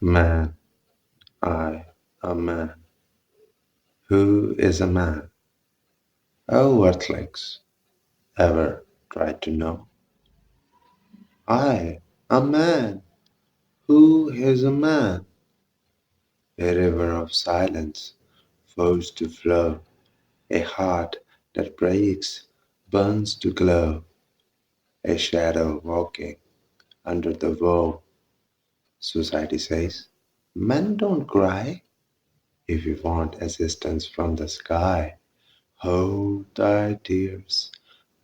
Man, I, a man. Who is a man? Oh, earthlings, ever tried to know? I, a man. Who is a man? A river of silence, forced to flow, a heart that breaks, burns to glow, a shadow walking under the woe. Society says, men don't cry. If you want assistance from the sky, hold thy tears,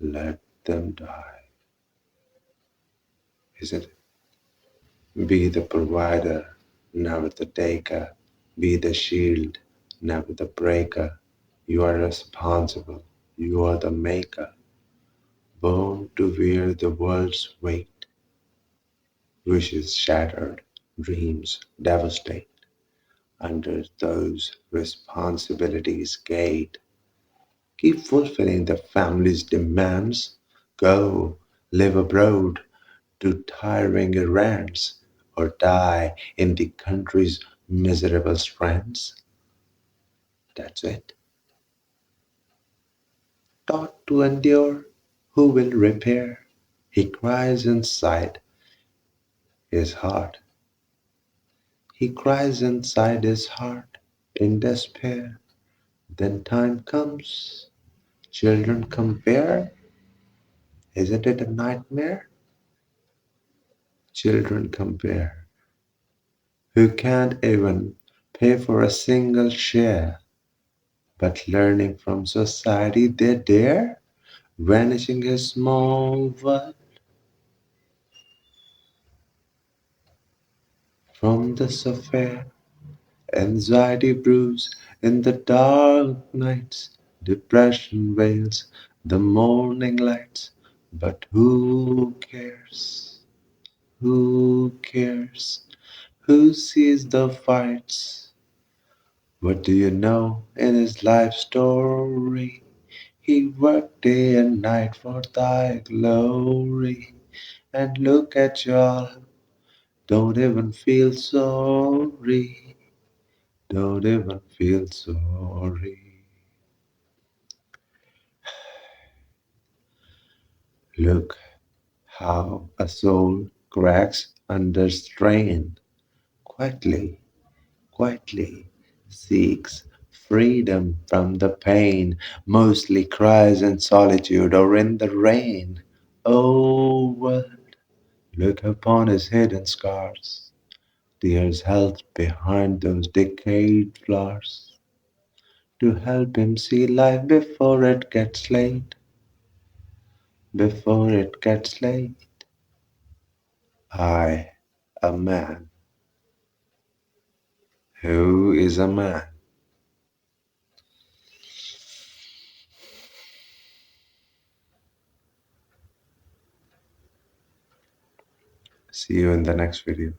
let them die. Isn't it? Be the provider, never the taker. Be the shield, never the breaker. You are responsible. You are the maker, born to wear the world's weight. Wishes shattered, dreams devastate. Under those responsibilities gate. Keep fulfilling the family's demands. Go, live abroad, do tiring errands, or die in the country's miserable strands. That's it. Taught to endure, who will repair? He cries inside his heart. He cries inside his heart in despair. Then time comes, children compare. Isn't it a nightmare? Children compare, who can't even pay for a single share, but learning from society they dare, vanishing his small world from this affair. Anxiety brews in the dark nights, depression wails the morning lights. But who cares? Who cares? Who sees the fights? What do you know in his life story? He worked day and night for thy glory. And look at y'all, don't even feel sorry. Don't even feel sorry. Look how a soul cracks under strain. Quietly, quietly seeks freedom from the pain, mostly cries in solitude or in the rain. Oh, world, look upon his hidden scars. Tears held behind those decayed flowers to help him see life before it gets late, before it gets late. I, a man. Who is a man? See you in the next video.